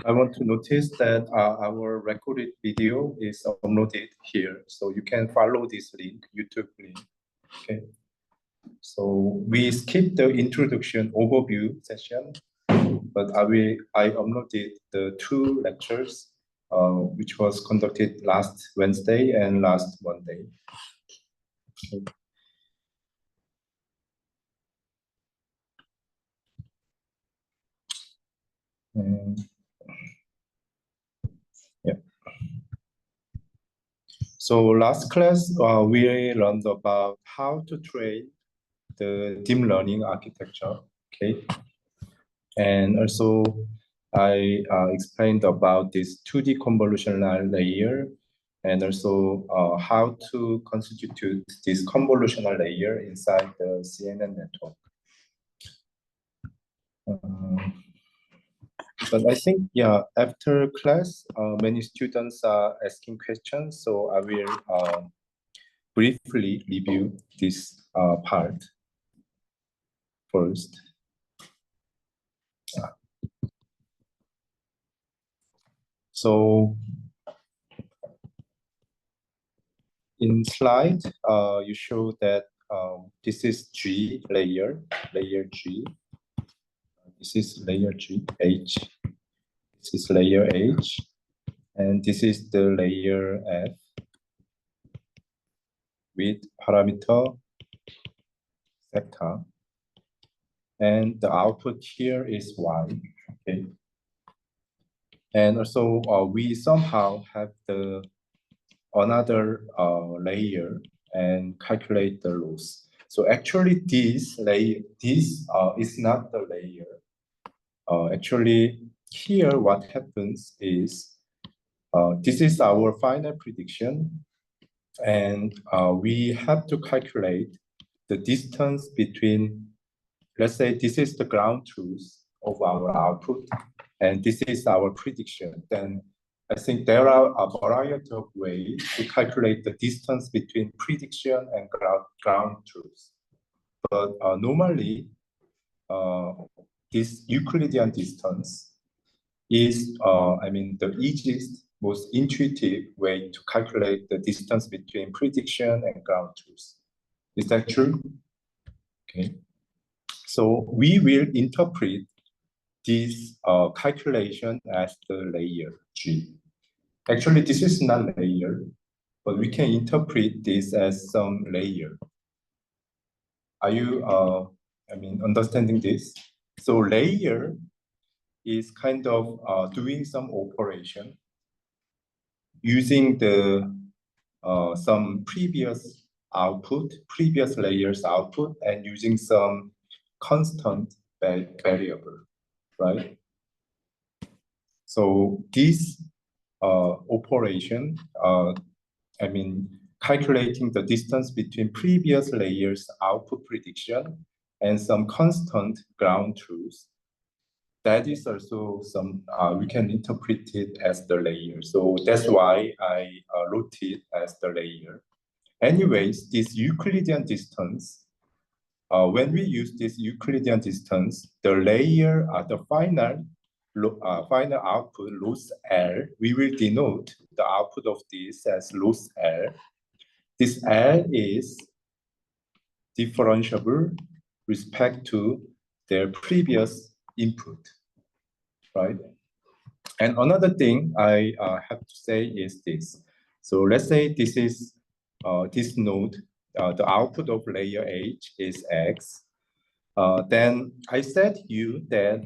I want to notice that our recorded video is uploaded here, so you can follow this link, YouTube link. Okay. So we skipped the introduction overview session, but I uploaded the two lectures, which was conducted last Wednesday and last Monday. Okay. Yeah. So last class, we learned about how to train the deep learning architecture. Okay. And also, I explained about this 2D convolutional layer, and also how to constitute this convolutional layer inside the CNN network. But I think, yeah, after class, many students are asking questions, so I will briefly review this part first. So in slide, you show that this is G layer G. This is layer G, H. This is layer H. And this is the layer F with parameter theta. And the output here is Y. Okay. And also we somehow have the another layer and calculate the loss. So actually this layer, this is not the layer. Actually here what happens is this is our final prediction, and we have to calculate the distance between, let's say this is the ground truth of our output, and this is our prediction. Then I think there are a variety of ways to calculate the distance between prediction and ground truth. But normally, this Euclidean distance is, the easiest, most intuitive way to calculate the distance between prediction and ground truth. Is that true? Okay. So we will interpret this calculation as the layer G. Actually, this is not layer, but we can interpret this as some layer. Are you, understanding this? So layer is kind of doing some operation using the some previous layers output, and using some constant variable, right? So this operation, calculating the distance between previous layers output prediction and some constant ground truth, that is also some, we can interpret it as the layer. So that's why I wrote it as the layer. Anyways, this Euclidean distance, when we use this Euclidean distance, the layer, the final output, loss L, we will denote the output of this as loss L. This L is differentiable respect to their previous input, right? And another thing I have to say is this. So let's say this is this node, the output of layer H is X. Then I said you that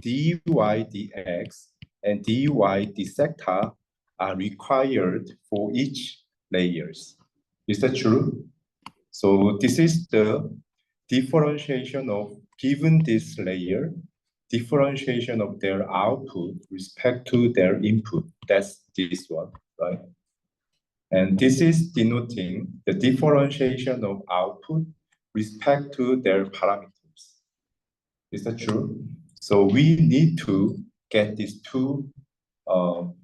dy dx and dy d theta are required for each layers. Is that true? So this is the differentiation of, given this layer, differentiation of their output respect to their input. That's this one, right? And this is denoting the differentiation of output respect to their parameters. Is that true? So we need to get these two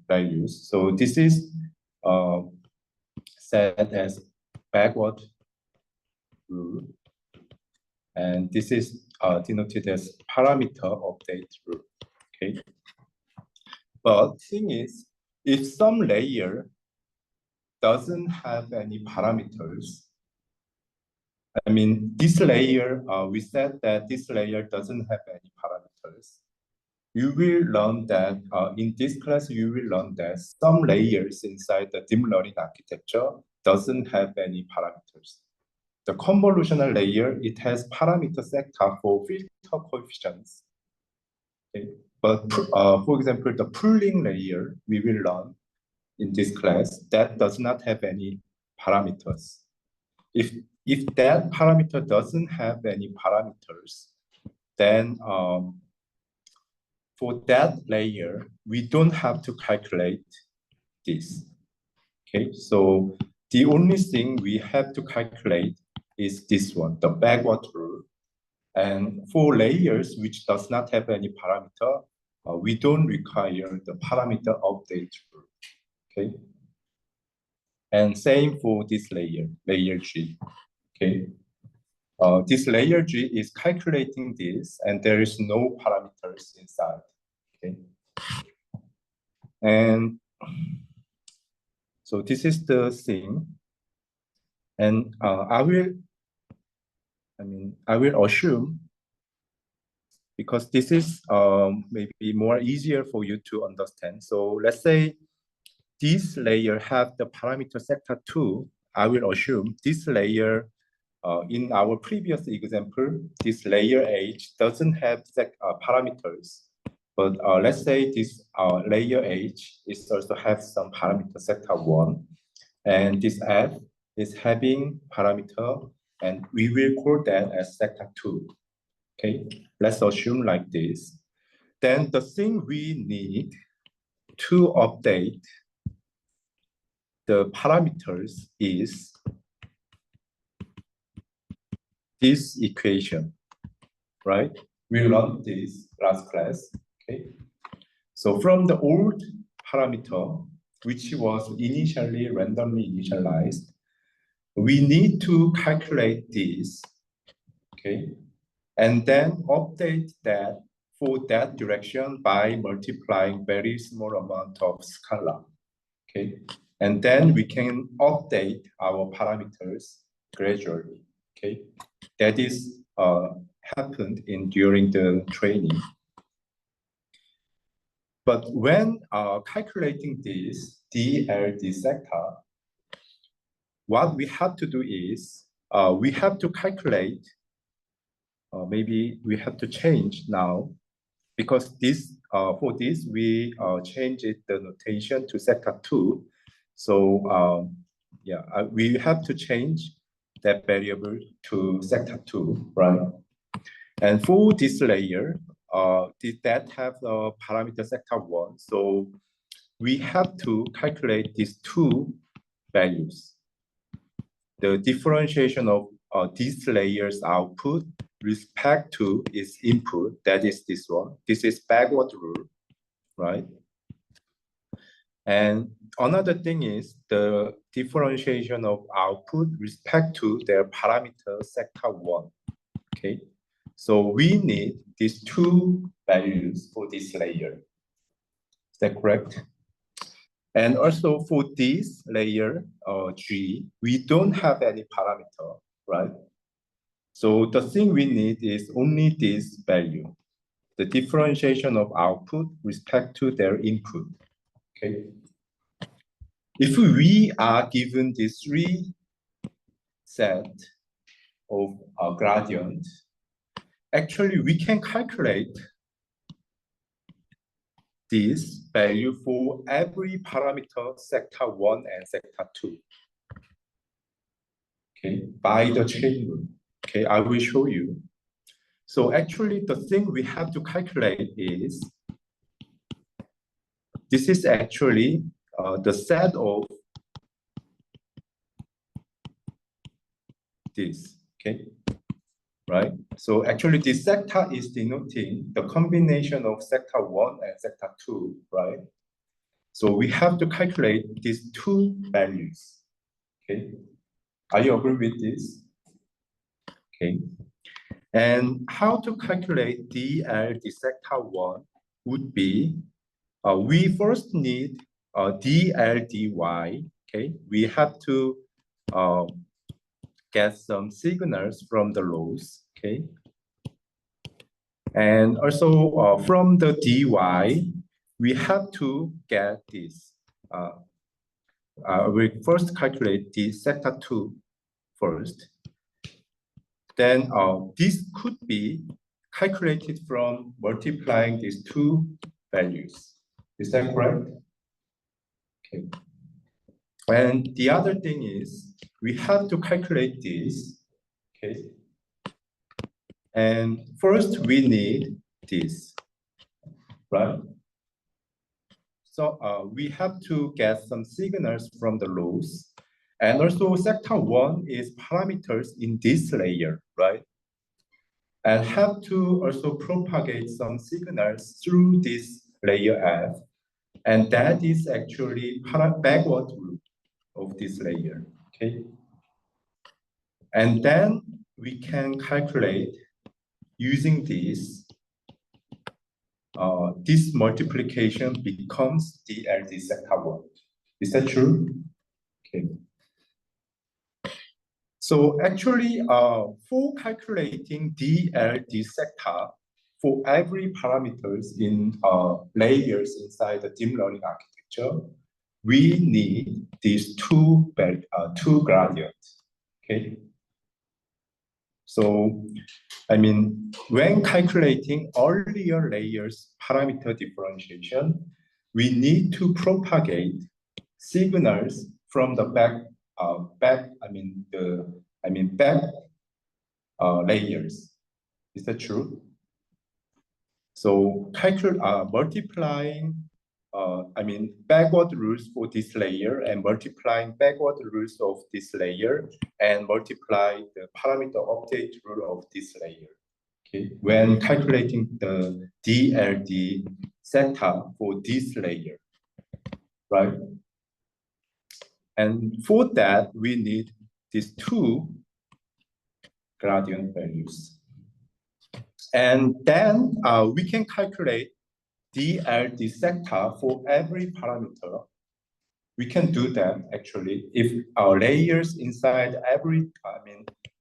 values. So this is set as backward rule, and this is denoted as parameter update rule. Okay. But thing is, if some layer doesn't have any parameters, I mean, this layer, we said that this layer doesn't have any parameters. You will learn that in this class, you will learn that some layers inside the deep learning architecture doesn't have any parameters. The convolutional layer, it has parameter sector for filter coefficients. Okay. But for example, the pooling layer we will learn in this class, that does not have any parameters. If that parameter doesn't have any parameters, then for that layer, we don't have to calculate this. Okay, so the only thing we have to calculate is this one, the backward rule. And for layers which does not have any parameter, we don't require the parameter update rule. Okay. And same for this layer, layer G. Okay. This layer G is calculating this, and there is no parameters inside. Okay. And so this is the thing. And I will assume, because this is maybe more easier for you to understand. So let's say this layer have the parameter sector 2. I will assume this layer, in our previous example, this layer H doesn't have parameters. But let's say this layer H is also have some parameter sector 1. And this F is having parameter, and we will call that as sector 2. Okay, let's assume like this. Then the thing we need to update the parameters is this equation, right? We learned this last class, okay? So from the old parameter, which was initially randomly initialized, we need to calculate this, okay? And then update that for that direction by multiplying very small amount of scalar, okay? And then we can update our parameters gradually, okay? That is happened during the training. But when calculating this DLD sector, what we have to do is we have to calculate, maybe we have to change now, because this for this we changed the notation to sector 2. So yeah, we have to change that variable to sector 2, right? And for this layer, did that have a parameter sector 1? So we have to calculate these two values. The differentiation of this layer's output respect to its input, that is this one. This is backward rule, right? And another thing is the differentiation of output respect to their parameter sector 1, okay? So we need these two values for this layer. Is that correct? And also for this layer, G, we don't have any parameter, right? So the thing we need is only this value, the differentiation of output respect to their input, okay? If we are given these three set of gradient, actually we can calculate this value for every parameter sector 1 and sector 2. Okay, by the chain rule. Okay, I will show you. So actually the thing we have to calculate is, this is actually the set of this, okay? Right? So actually this sector is denoting the combination of sector 1 and sector 2, right? So we have to calculate these two values, okay? Are you agree with this? Okay. And how to calculate DL, the sector 1 would be, we first need dl dy. Okay, we have to get some signals from the laws. Okay, and also from the dy, we have to get this. We first calculate the sector 2 first. Then this could be calculated from multiplying these two values. Is that correct? Okay. And the other thing is we have to calculate this. Okay. And first we need this, right? So we have to get some signals from the laws. And also sector 1 is parameters in this layer, right? And have to also propagate some signals through this layer F. And that is actually backward loop of this layer, okay? And then we can calculate using this. This multiplication becomes DLD sector 1. Is that true? Okay. So actually, for calculating DLD sector for every parameters in layers inside the deep learning architecture, we need these two gradients. Okay. So, I mean, when calculating earlier layers parameter differentiation, we need to propagate signals from the back layers. Is that true? So multiplying backward rules for this layer and multiplying backward rules of this layer and multiply the parameter update rule of this layer. Okay, when calculating the DLD sector for this layer, right? And for that, we need these two gradient values. And then we can calculate DLD sector for every parameter. We can do that actually if our layers inside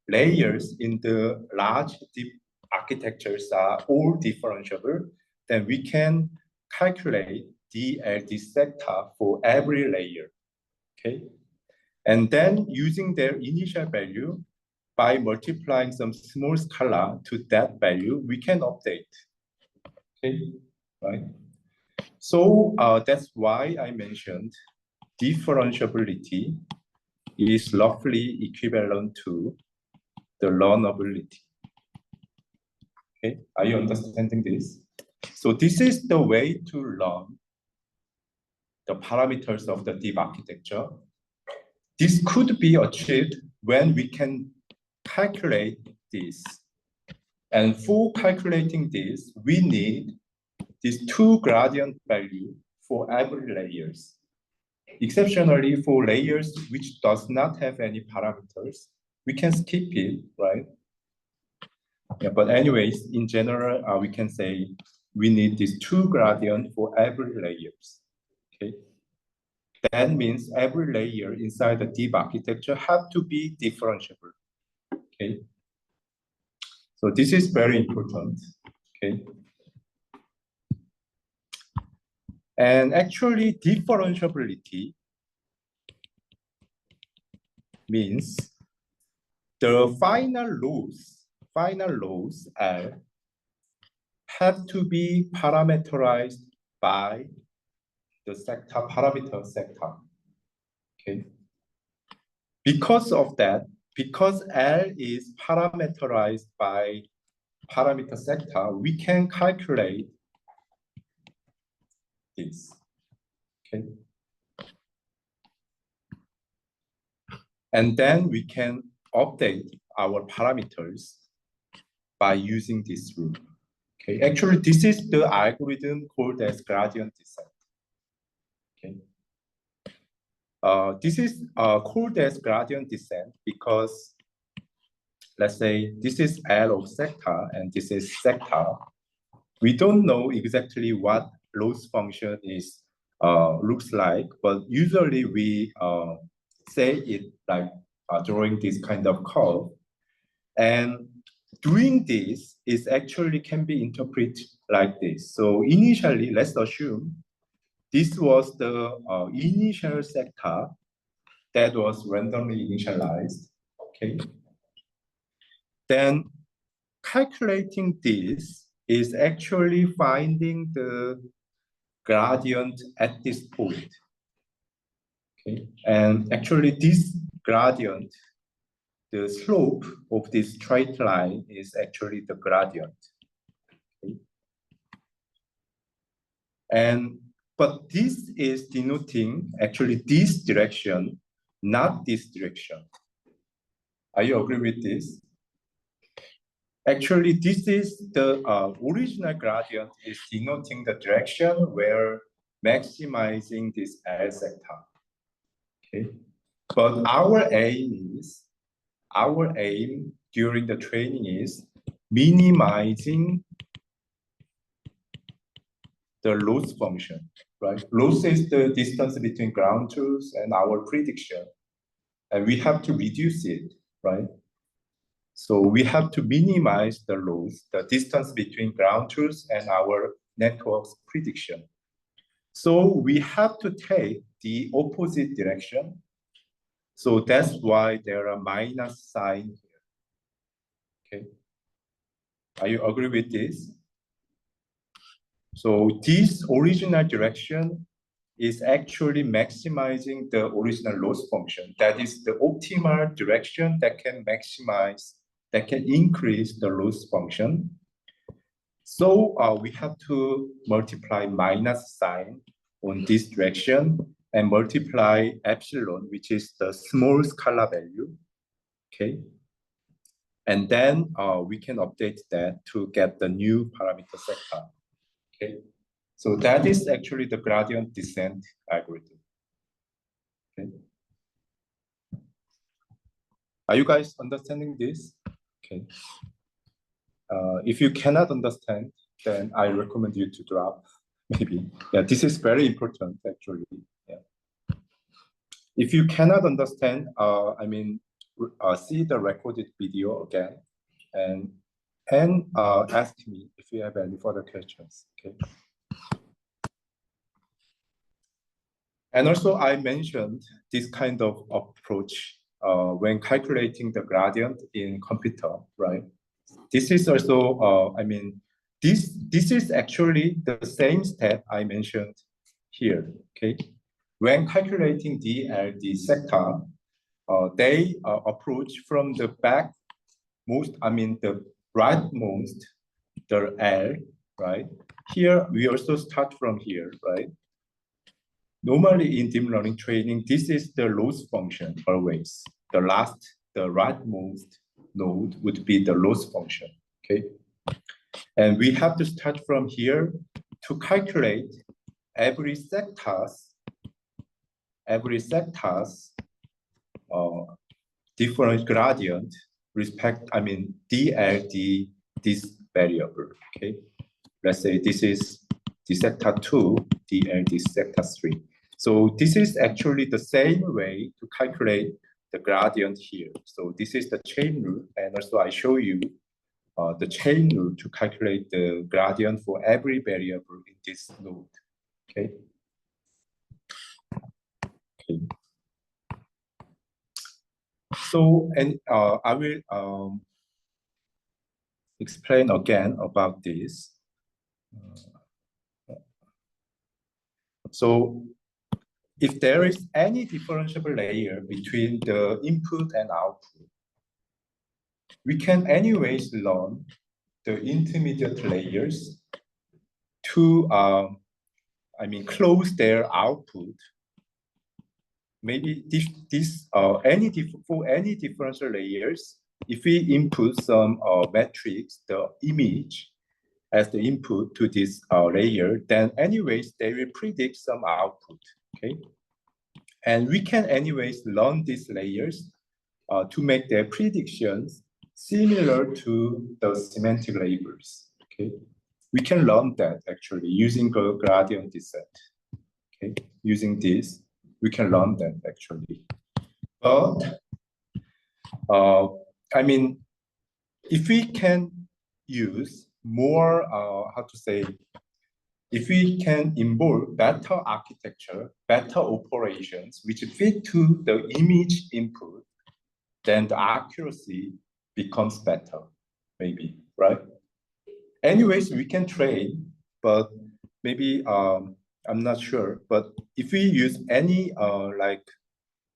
layers in the large deep architectures are all differentiable, then we can calculate DLD sector for every layer. Okay, and then using their initial value by multiplying some small scalar to that value, we can update. Okay, right? So that's why I mentioned differentiability is roughly equivalent to the learnability. Okay, are you understanding this? So this is the way to learn the parameters of the deep architecture. This could be achieved when we can calculate this. And for calculating this, we need these two gradient value for every layers. Exceptionally for layers which does not have any parameters, we can skip it, right? Yeah, but anyways, in general, we can say we need these two gradient for every layers, okay? That means every layer inside the deep architecture have to be differentiable, okay? So this is very important, okay? And actually differentiability means the final laws have to be parameterized by the sector parameter sector. Okay. Because of that, because L is parameterized by parameter sector, we can calculate this. Okay. And then we can update our parameters by using this rule. Okay, actually, this is the algorithm called as gradient descent. Okay. This is called as gradient descent because, let's say, this is L of sector and this is sector. We don't know exactly what loss function is looks like, but usually we say it like drawing this kind of curve. And doing this is actually can be interpreted like this. So initially, let's assume this was the initial sector that was randomly initialized, okay? Then calculating this is actually finding the gradient at this point, okay? And actually this gradient, the slope of this straight line is actually the gradient, okay? But this is denoting actually this direction, not this direction. Are you agree with this? Actually, this is the original gradient is denoting the direction where maximizing this L sector. Okay, but our aim during the training is minimizing the loss function, right? Loss is the distance between ground truth and our prediction, and we have to reduce it, right? So we have to minimize the loss, the distance between ground truth and our network's prediction. So we have to take the opposite direction. So that's why there are minus sign here. Okay. Are you agree with this? So this original direction is actually maximizing the original loss function. That is the optimal direction that can maximize, that can increase the loss function. So we have to multiply minus sign on this direction and multiply epsilon, which is the small scalar value, okay? And then we can update that to get the new parameter sector, okay? So that is actually the gradient descent algorithm, okay? Are you guys understanding this? Okay. If you cannot understand, then I recommend you to drop, maybe. Yeah, this is very important, actually. Yeah. If you cannot understand, I mean, see the recorded video again and ask me if you have any further questions, okay? And also, I mentioned this kind of approach when calculating the gradient in computer, right? This is also, I mean, this is actually the same step I mentioned here, okay? When calculating the sector, they approach from the back most, I mean, the rightmost, the L, right? Here, we also start from here, right? Normally in deep learning training, this is the loss function always. The rightmost node would be the loss function, okay? And we have to start from here to calculate every sector's different gradient I mean, DLD, this variable, okay? Let's say this is the sector 2, DLD sector 3. So this is actually the same way to calculate the gradient here. So this is the chain rule, and also I show you the chain rule to calculate the gradient for every variable in this node, okay? Okay. So, and I will explain again about this. So if there is any differentiable layer between the input and output, we can anyways learn the intermediate layers to, I mean, close their output. Maybe for any differential layers, if we input some metrics, the image as the input to this layer, then anyways, they will predict some output, okay? And we can anyways learn these layers to make their predictions similar to the semantic labels, okay? we can learn that actually using gradient descent. Okay, using this, we can learn that actually. But I mean, if we can use more, how to say, if we can involve better architecture, better operations, which fit to the image input, then the accuracy becomes better, maybe, right? Anyways, we can train, but maybe I'm not sure. But if we use any like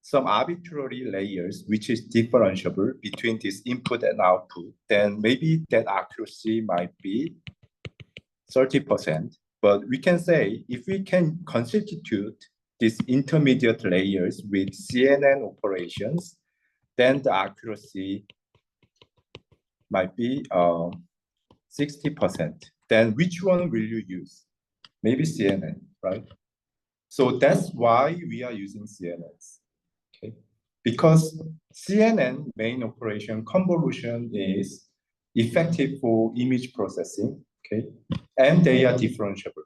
some arbitrary layers, which is differentiable between this input and output, then maybe that accuracy might be 30%. But we can say if we can constitute these intermediate layers with CNN operations, then the accuracy might be 60%. Then which one will you use? Maybe CNN, right? So that's why we are using CNNs. Okay, because CNN main operation convolution is effective for image processing, okay, and they are differentiable.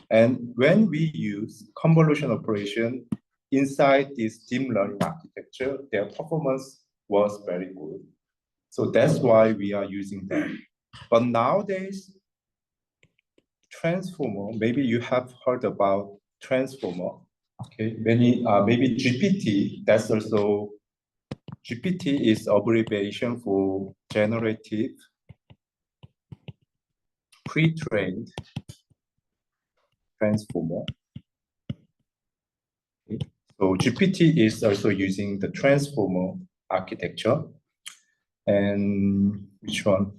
And when we use convolution operation inside this deep learning architecture, their performance was very good. So that's why we are using them. But nowadays, transformer, maybe you have heard about transformer. Okay, maybe GPT, that's also, GPT is abbreviation for generative pre-trained transformer. Okay. So GPT is also using the transformer architecture. And which one?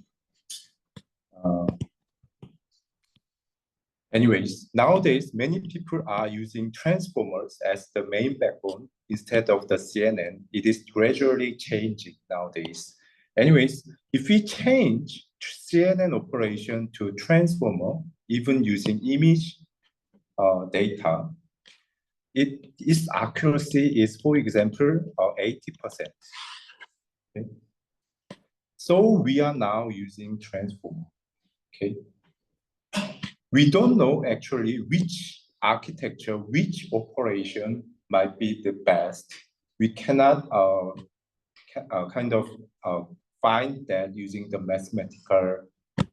Anyways, nowadays, many people are using transformers as the main backbone instead of the CNN. It is gradually changing nowadays. Anyways, if we change CNN operation to transformer, even using image data, its accuracy is, for example, 80%. Okay. So we are now using transformer. Okay. We don't know actually which architecture, which operation might be the best. We cannot kind of find that using the mathematical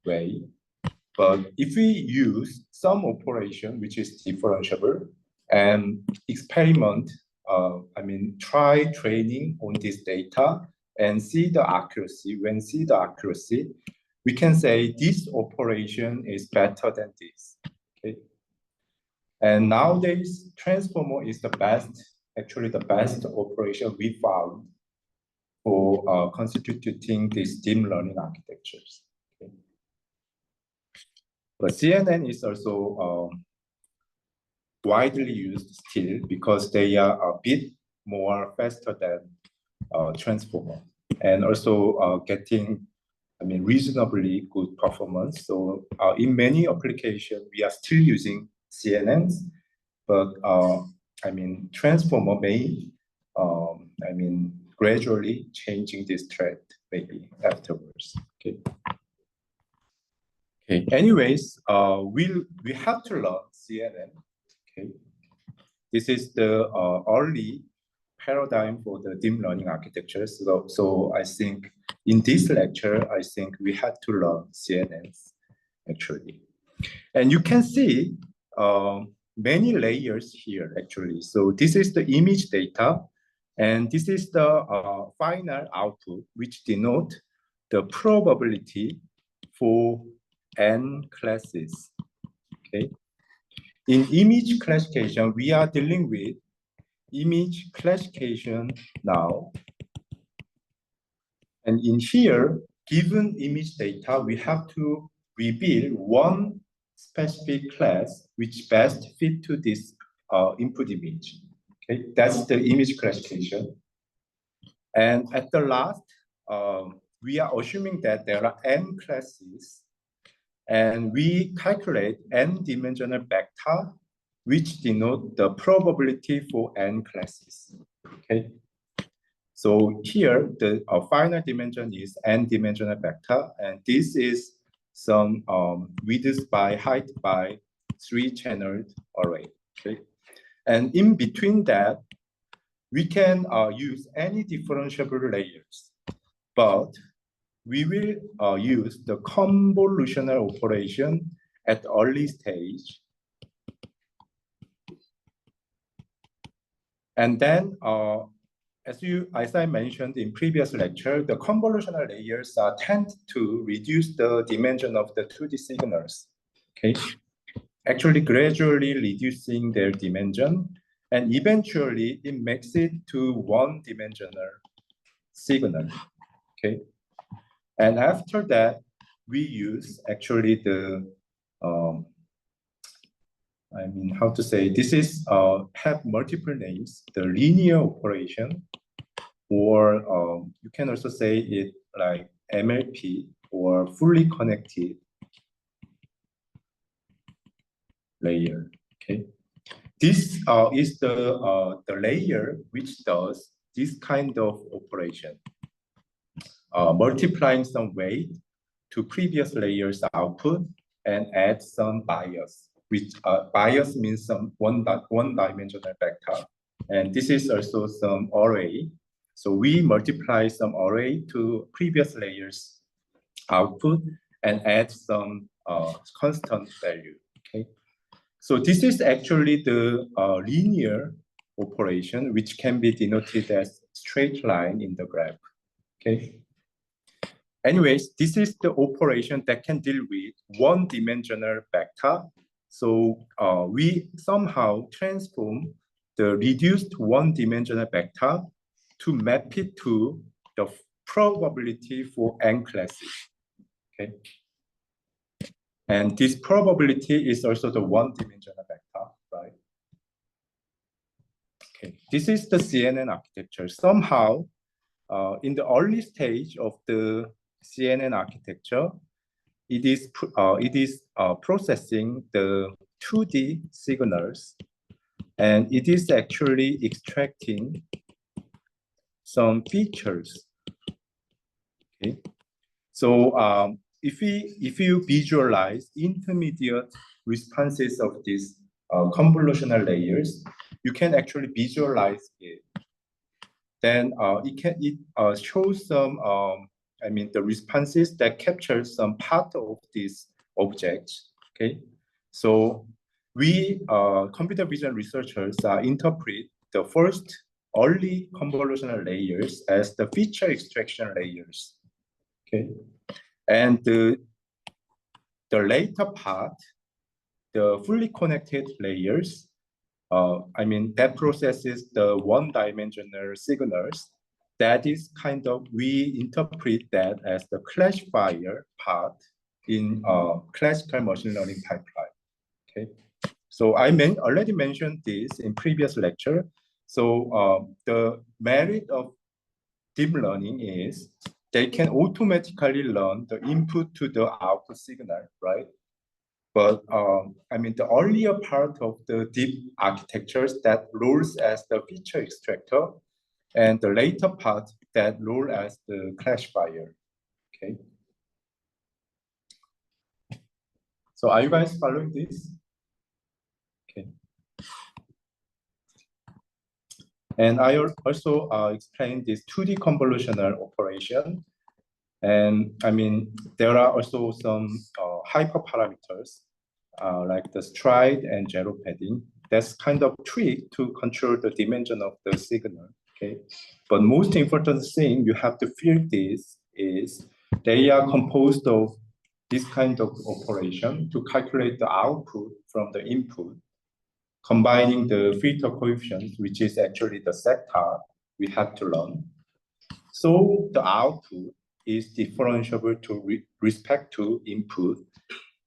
way. But if we use some operation which is differentiable and experiment, try training on this data and see the accuracy, when see the accuracy, we can say this operation is better than this, okay? And nowadays, transformer is the best, actually the best operation we found for constituting these deep learning architectures. Okay? But CNN is also widely used still because they are a bit more faster than transformer and also getting reasonably good performance. So in many applications, we are still using CNNs, but transformer may, gradually changing this trend maybe afterwards. Okay. Okay. Anyways, we have to learn CNN. Okay. This is the early paradigm for the deep learning architecture. So I think in this lecture, I think we had to learn CNNs actually. And you can see many layers here actually. So this is the image data, and this is the final output, which denote the probability for n classes. Okay. In image classification, we are dealing with image classification now. And in here, given image data, we have to reveal one specific class which best fit to this input image. Okay, that's the image classification. And at the last, we are assuming that there are n classes, and we calculate n-dimensional vector which denote the probability for n classes. Okay. So here, the final dimension is n-dimensional vector, and this is some width by height by 3-channeled array. Okay, and in between that, we can use any differentiable layers, but we will use the convolutional operation at early stage. And then, as I mentioned in previous lecture, the convolutional layers tend to reduce the dimension of the 2D signals. Okay, actually gradually reducing their dimension, and eventually it makes it to one-dimensional signal. Okay, and after that, we use actually the how to say, this is have multiple names, the linear operation, or you can also say it like MLP, or fully connected layer. Okay, this is the layer which does this kind of operation, multiplying some weight to previous layers output and add some bias, which bias means some one-dimensional vector. And this is also some array. So we multiply some array to previous layers output and add some constant value. Okay, so this is actually the linear operation, which can be denoted as straight line in the graph. Okay. Anyways, this is the operation that can deal with one-dimensional vector. So we somehow transform the reduced one-dimensional vector to map it to the probability for n classes. Okay, and this probability is also the one-dimensional vector, right? Okay, this is the CNN architecture. Somehow, in the early stage of the CNN architecture, it is processing the 2D signals, and it is actually extracting some features. Okay, so if you visualize intermediate responses of these convolutional layers, you can actually visualize it. Then it shows some the responses that capture some part of this object. Okay, so we computer vision researchers interpret the first early convolutional layers as the feature extraction layers. Okay, and the later part, the fully connected layers, that processes the one-dimensional signals. That is kind of, we interpret that as the classifier part in classical machine learning pipeline. Okay, so I already mentioned this in previous lecture. So the merit of deep learning is they can automatically learn the input to the output signal, right? But the earlier part of the deep architectures that roles as the feature extractor, and the later part that role as the classifier. Okay. So are you guys following this? Okay. And I also explained this 2D convolutional operation. And there are also some hyperparameters like the stride and zero padding. That's kind of trick to control the dimension of the signal. Okay, but most important thing you have to feel this is they are composed of this kind of operation to calculate the output from the input, combining the filter coefficients, which is actually the sector we have to learn. So the output is differentiable to respect to input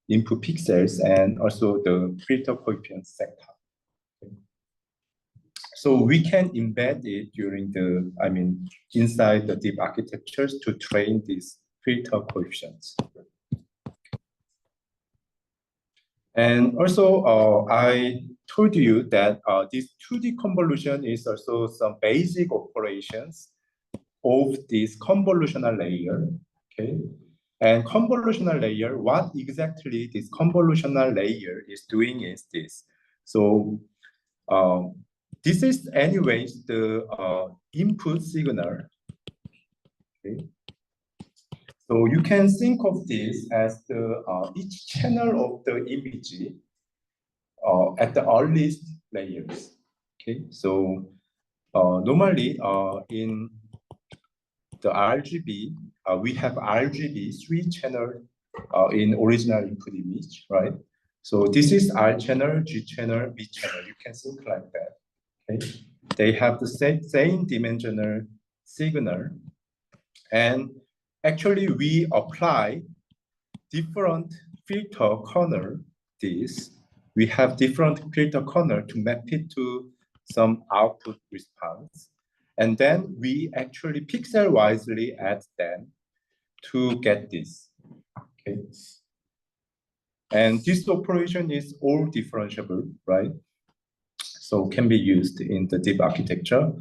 pixels and also the filter coefficient sector. So we can embed it during the, inside the deep architectures to train these filter coefficients. And also, I told you that this 2D convolution is also some basic operations of this convolutional layer. Okay, And convolutional layer, what exactly this convolutional layer is doing is this. So this is anyways the input signal. Okay. So you can think of this as the each channel of the image at the earliest layers. Okay, so normally in the RGB, we have RGB 3 channel in original input image, right? So this is R channel, G channel, B channel. You can think like that. Okay, they have the same dimensional signal, and actually we apply different filter corner. This we have different filter corner to map it to some output response. And then we actually pixel wisely add them to get this. Okay. And this operation is all differentiable, right? So can be used in the deep architecture.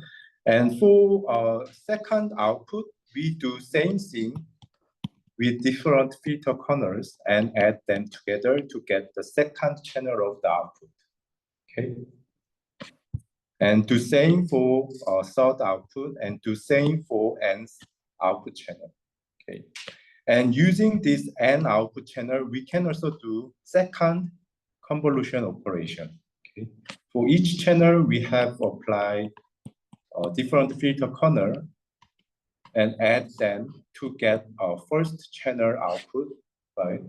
And for second output, we do same thing with different filter corners and add them together to get the second channel of the output. Okay. And do same for third output and do same for nth output channel. Okay. And using this n output channel, we can also do second convolution operation. Okay. For each channel, we have applied different filter corner and add them to get our first channel output, right?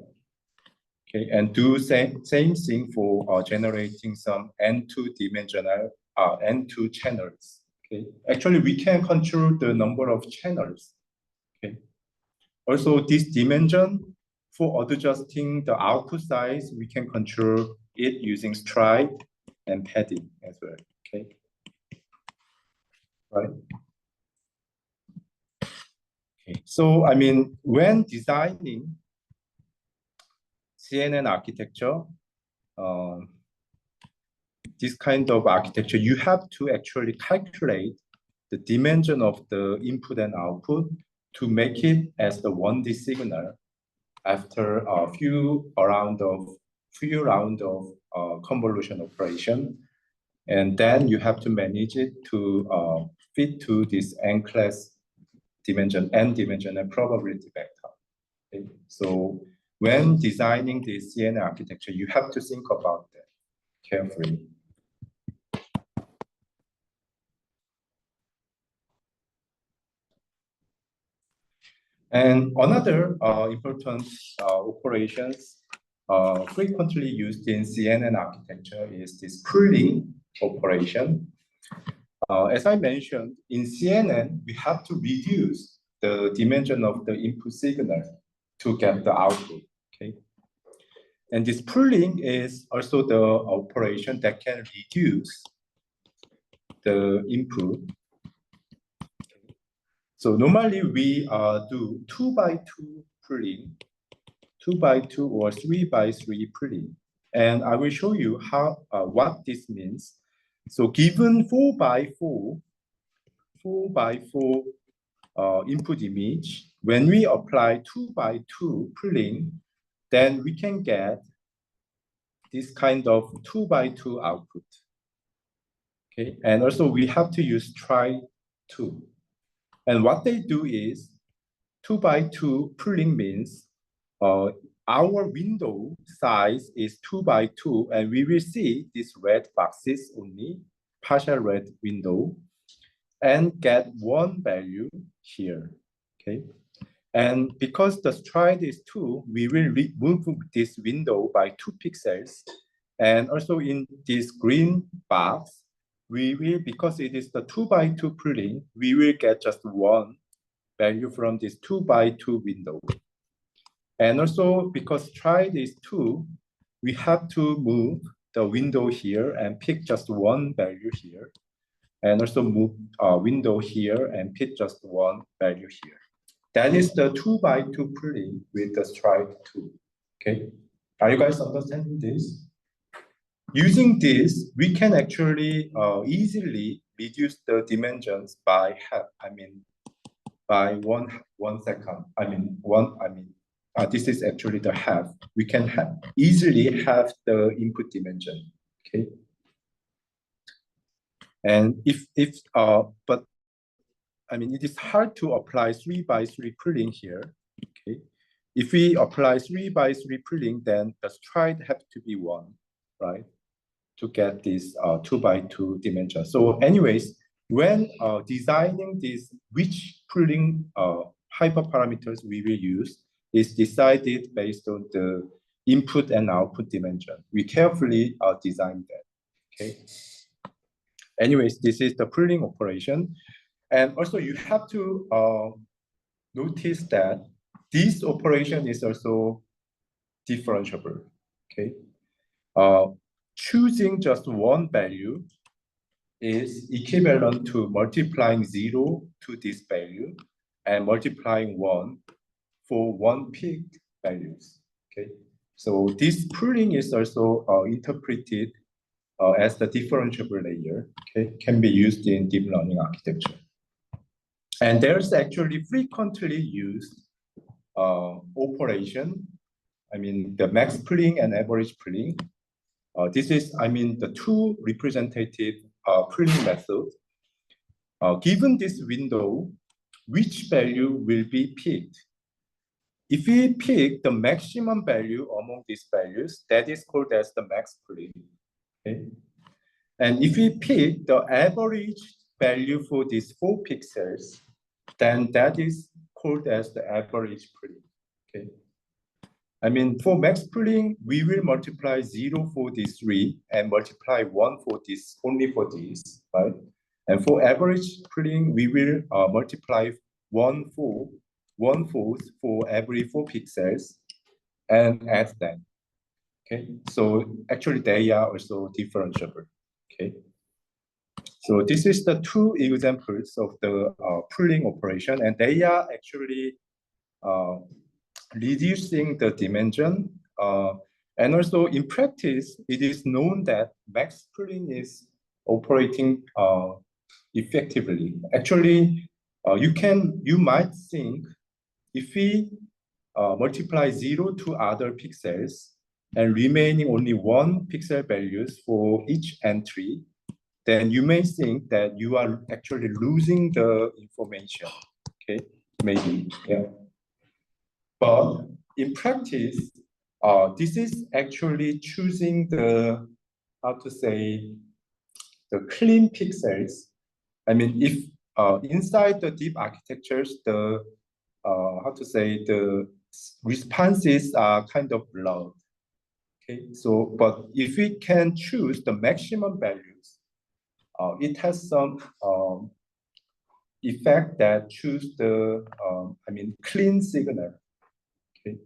Okay, and do same thing for generating some n2 dimensional n2 channels. Okay, actually we can control the number of channels. Okay, also this dimension for adjusting the output size, we can control it using stripe and padding as well. Okay, right. Okay, so I mean when designing CNN architecture, this kind of architecture, you have to actually calculate the dimension of the input and output to make it as the 1D signal after a few round of convolution operation. And then you have to manage it to fit to this n-class dimension, n-dimensional probability vector. Okay? So when designing the CNN architecture, you have to think about that carefully. And another important operations frequently used in CNN architecture is this pooling operation. As I mentioned, in CNN, we have to reduce the dimension of the input signal to get the output. Okay, and this pooling is also the operation that can reduce the input. So normally we do 2x2 pooling, 2x2 or 3x3 pooling, and I will show you how what this means. So given 4x4 input image, when we apply 2x2 pooling, then we can get this kind of 2x2 output. Okay, and also we have to use try 2. And what they do is 2x2 pooling means our window size is 2x2, and we will see these red boxes only, partial red window, and get one value here. Okay, and because the stride is 2, we will move this window by 2 pixels, and also in this green box, we will, because it is the 2x2 pooling, we will get just one value from this 2x2 window. And also because stride is 2, we have to move the window here and pick just one value here. And also move window here and pick just one value here. That is the 2x2 pooling with the stride 2. Okay, are you guys understanding this? Using this, we can actually easily reduce the dimensions by half. By one second. this is actually the half. We can easily have the input dimension. Okay. And but I mean, it is hard to apply 3x3 pooling here. Okay. If we apply 3x3 pooling, then the stride have to be 1, right? To get this 2x2 dimension. So anyways, when designing this, which pooling hyperparameters we will use is decided based on the input and output dimension. We carefully design that, okay? Anyways, this is the pooling operation. And also you have to notice that this operation is also differentiable, okay? Choosing just one value is equivalent to multiplying 0 to this value and multiplying 1 for one picked values, okay? So this pooling is also interpreted as the differentiable layer, okay? Can be used in deep learning architecture. And there's actually frequently used operation, I mean, the max pooling and average pooling. This is, I mean, the two representative pooling methods. Given this window, which value will be picked? If we pick the maximum value among these values, that is called as the max pooling. Okay? And if we pick the average value for these 4 pixels, then that is called as the average pooling. Okay? I mean, for max pooling, we will multiply 0 for these 3 and multiply 1 for this, only for these, right? And for average pooling, we will multiply 1/4 for every 4 pixels and add them. Okay, so actually they are also differentiable. Okay, so this is the 2 examples of the pooling operation, and they are actually reducing the dimension. And also in practice, it is known that max pooling is operating effectively. Actually, you might think if we multiply 0 to other pixels and remaining only 1 pixel values for each entry, then you may think that you are actually losing the information. Okay, maybe, yeah. But in practice, this is actually choosing the, how to say, the clean pixels. I mean, if inside the deep architectures, the, how to say, the responses are kind of blurred. Okay, so, but if we can choose the maximum values, it has some effect that choose the, I mean, clean signal. Okay,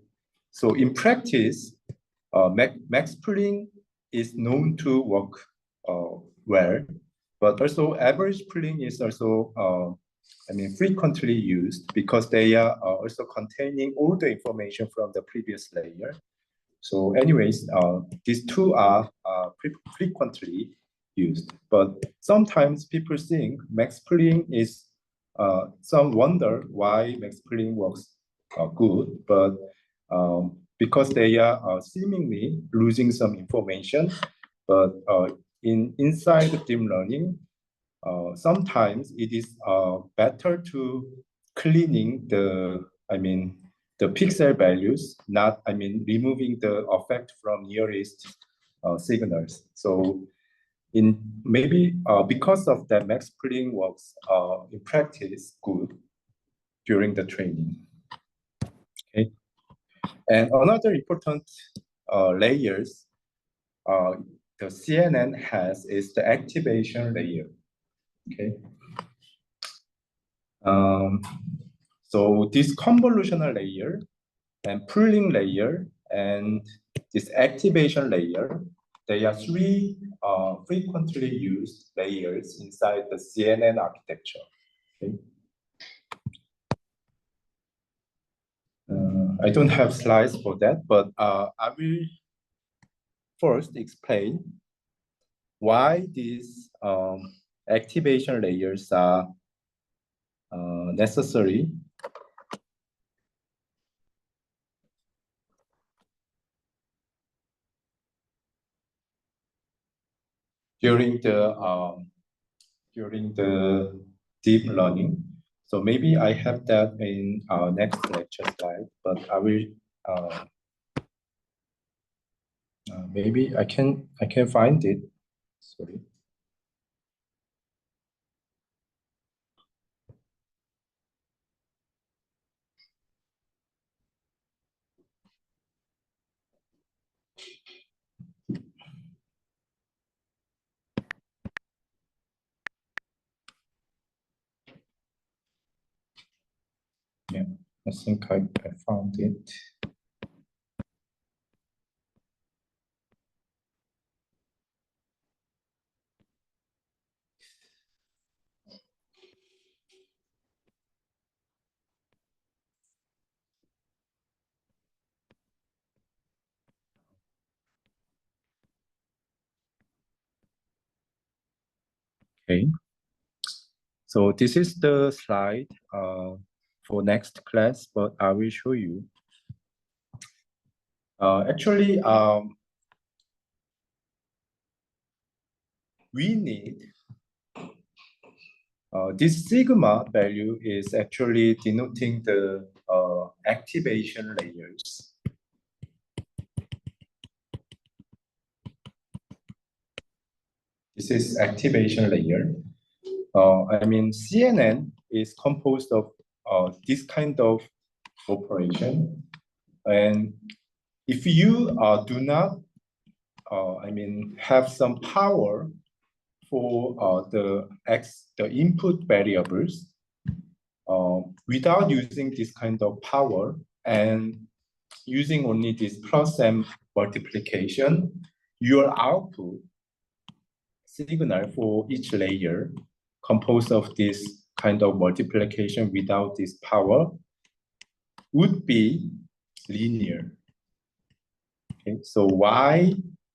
so in practice, max pooling is known to work well, but also average pooling is also, I mean, frequently used because they are also containing all the information from the previous layer. So anyways, these two are frequently used, but sometimes people think max pooling is, some wonder why max pooling works good, but because they are seemingly losing some information, but inside deep learning, sometimes it is better to cleaning the, I mean, the pixel values, not, I mean, removing the effect from nearest signals. So in maybe because of that, max pooling works in practice good during the training. Okay, and another important layers the CNN has is the activation layer. Okay. So this convolutional layer and pooling layer and this activation layer, they are 3 frequently used layers inside the CNN architecture. Okay. I don't have slides for that, but I will first explain why these activation layers are necessary. during the deep learning. So maybe I have that in our next lecture slide, but I will maybe I can find it. Sorry. Yeah, I think I found it. Okay. So this is the slide for next class, but I will show you. Actually, we need this sigma value is actually denoting the activation layers. This is activation layer. I mean, CNN is composed of this kind of operation. And if you do not, I mean, have some power for the input variables, without using this kind of power and using only this plus and multiplication, your output signal for each layer composed of this kind of multiplication without this power would be linear. Okay, so y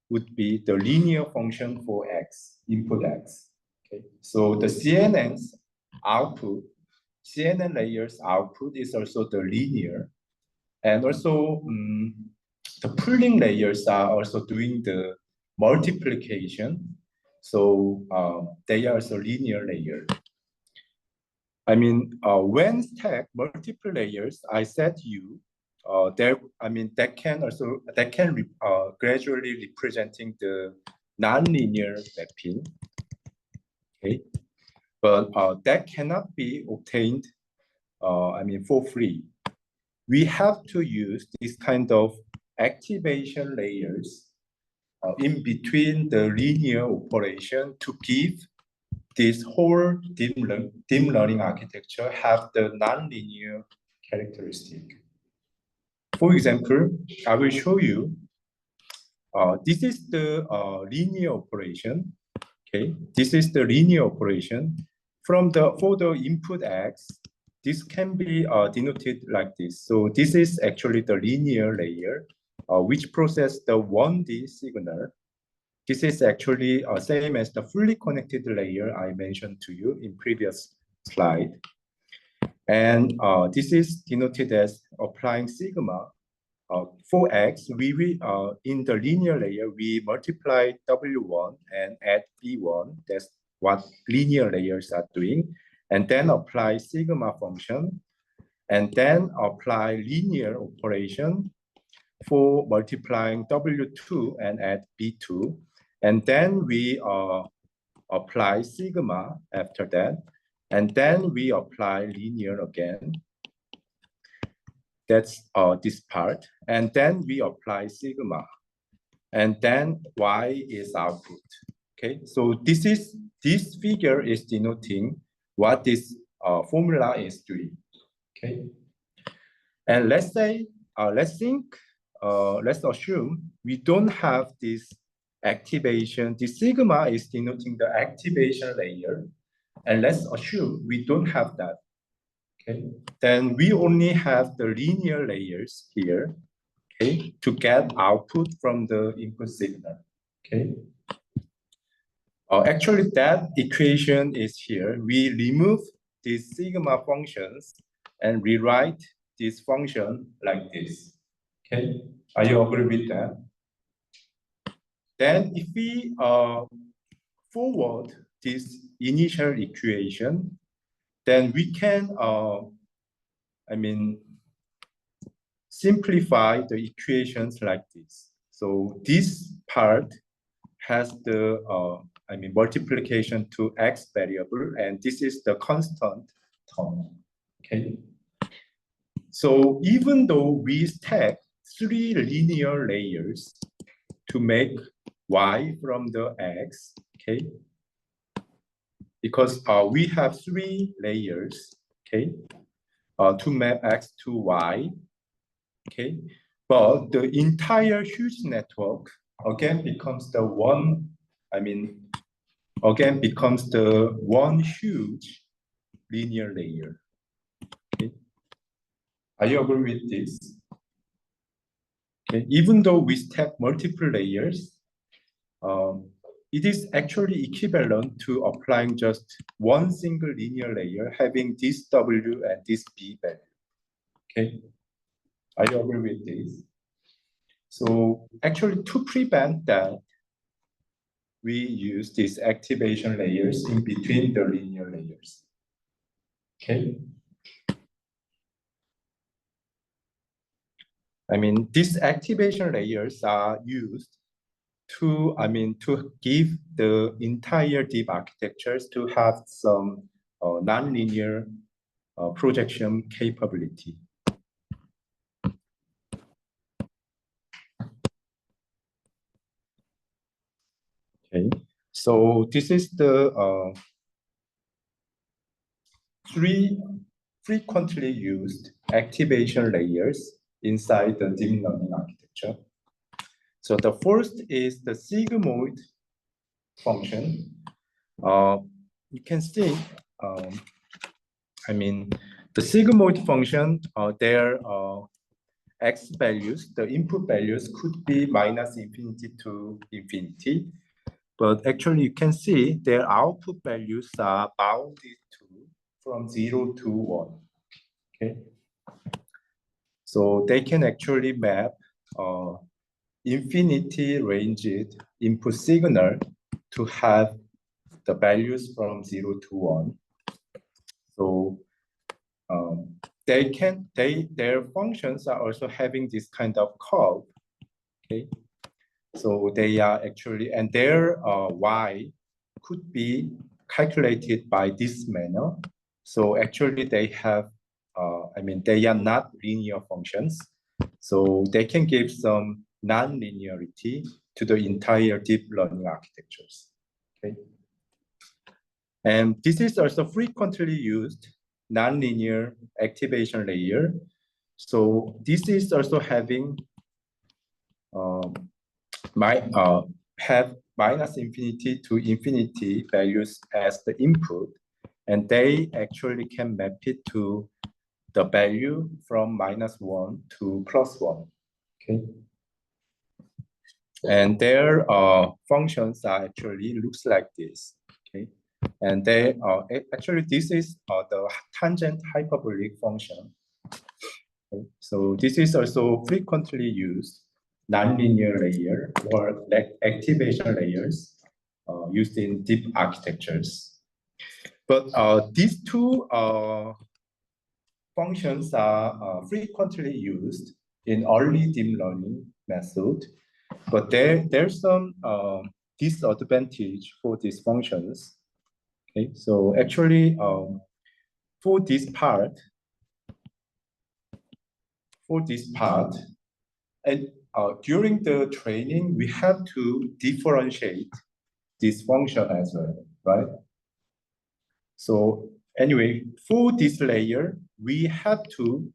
would be the linear function for x, input x. Okay, so the CNN's output, CNN layers output is also the linear, and also the pooling layers are also doing the multiplication. So they are also linear layer. I mean, when stack multiple layers, I said you, that can gradually representing the nonlinear mapping. Okay, but that cannot be obtained. For free. We have to use this kind of activation layers in between the linear operation to give this whole deep learning architecture have the nonlinear characteristic. For example, I will show you, this is the linear operation. Okay, this is the linear operation. For the input x, this can be denoted like this. So this is actually the linear layer, which process the 1D signal. This is actually same as the fully connected layer I mentioned to you in previous slide. And this is denoted as applying sigma. For x, in the linear layer, we multiply W1 and add B1. That's what linear layers are doing. And then apply sigma function. And then apply linear operation for multiplying W2 and add B2. And then we apply sigma after that. And then we apply linear again. That's this part. And then we apply sigma. And then y is output. Okay, so this figure is denoting what this formula is doing. Okay, and let's assume we don't have this activation. The sigma is denoting the activation layer, and let's assume we don't have that. Okay, then we only have the linear layers here. Okay, to get output from the input signal. Okay. Actually, that equation is here. We remove these sigma functions and rewrite this function like this. Okay, are you agree with that? Then if we forward this initial equation, then we can, simplify the equations like this. So this part has the, multiplication to x variable, and this is the constant term, okay? So even though we stack 3 linear layers to make y from the x, okay? Because we have 3 layers, okay? To map x to y, okay? But the entire huge network again becomes the one, becomes the one huge linear layer. Okay? Are you agree with this? Okay, even though we stack multiple layers, it is actually equivalent to applying just one single linear layer having this W and this B value. Okay, are you agree with this? So actually, to prevent that, we use these activation layers in between the linear layers. Okay. These activation layers are used to, to give the entire deep architectures to have some nonlinear projection capability. Okay, so this is the 3 frequently used activation layers inside the deep learning architecture. So the first is the sigmoid function. You can see, the sigmoid function, their x values, the input values could be -infinity to infinity. But actually, you can see their output values are bounded to from 0 to 1. Okay, so they can actually map infinity ranged input signal to have the values from 0 to 1. So their functions are also having this kind of curve. Okay, so they are actually, and their y could be calculated by this manner. So actually they have, they are not linear functions. So they can give some non-linearity to the entire deep learning architectures. Okay. And this is also frequently used nonlinear activation layer. So this is also having have -infinity to infinity values as the input, and they actually can map it to the value from -1 to +1. Okay, and their functions are actually looks like this. Okay, and they actually this is the tangent hyperbolic function. Okay? So this is also frequently used nonlinear layer or activation layers used in deep architectures. But these two functions are frequently used in early deep learning method, but there's some disadvantage for these functions. Okay, so actually for this part, and during the training, we have to differentiate this function as well, right? So anyway, for this layer, we have to,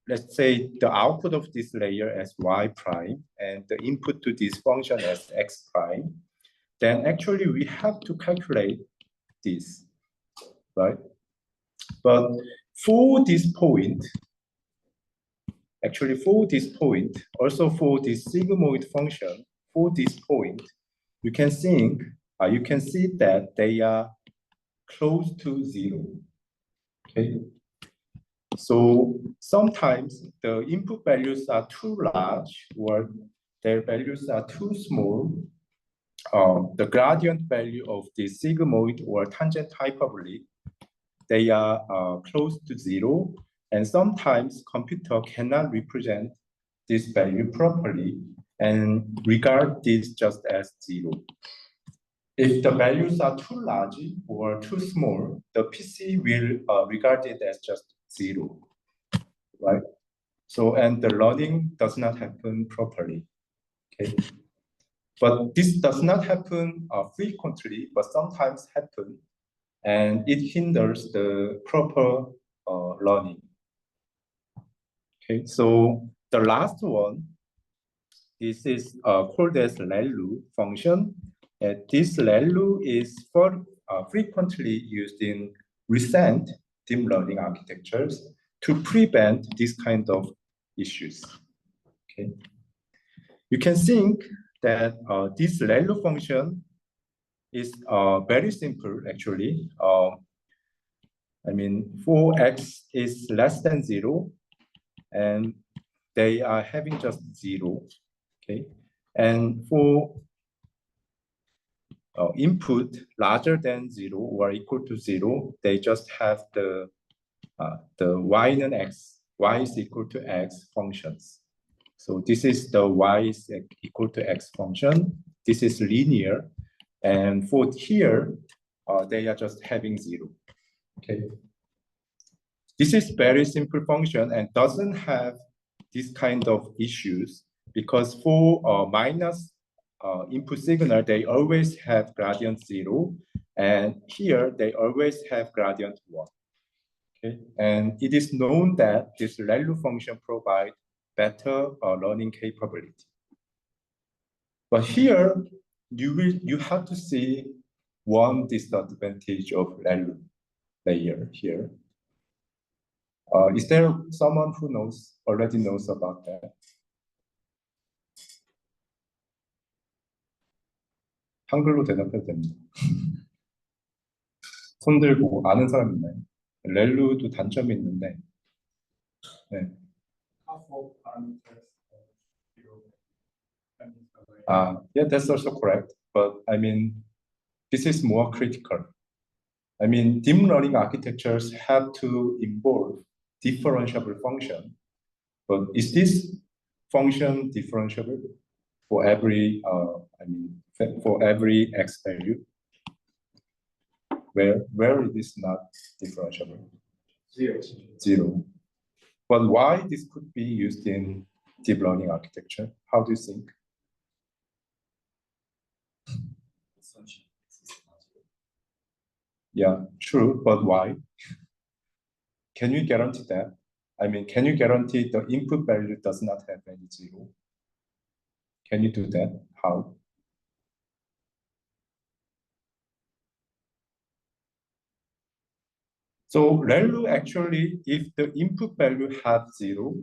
let's say the output of this layer as y prime and the input to this function as x prime, then actually we have to calculate this, right? But for this point, also for this sigmoid function, for this point, you can think, you can see that they are close to 0. Okay. So sometimes the input values are too large or their values are too small the gradient value of the sigmoid or tangent hyperbolic, they are close to 0, and sometimes computer cannot represent this value properly and regard this just as 0. If the values are too large or too small, the PC will regard it as just 0, right? So, and the learning does not happen properly, okay? But this does not happen frequently, but sometimes happen, and it hinders the proper learning. Okay, so the last one, this is called as ReLU function. And this ReLU is frequently used in recent deep learning architectures to prevent this kind of issues. Okay, you can think that this ReLU function is very simple, actually. I mean, for x is less than 0, and they are having just 0, okay? And for input larger than 0 or equal to 0, they just have the y and x, y is equal to x functions. So this is the y is equal to x function. This is linear. And for here, they are just having 0, okay? This is very simple function and doesn't have this kind of issues because for minus input signal, they always have gradient 0, and here they always have gradient 1. Okay, and it is known that this ReLU function provides better learning capability. But here, you have to see one disadvantage of ReLU layer here. Is there someone who already knows about that? 한글로 대답해도 됩니다. 손 들고 아는 사람 있나요? 렐루도 단점이 있는데. 네. Yeah, that's also correct. But I mean, this is more critical. I mean, deep learning architectures have to involve differentiable function. But is this function differentiable for every, for every x value? Where it is not differentiable? 0. But why this could be used in deep learning architecture? How do you think? Yeah, true, but why? Can you guarantee that? I mean, can you guarantee the input value does not have any 0? Can you do that? How? So ReLU actually, if the input value has 0,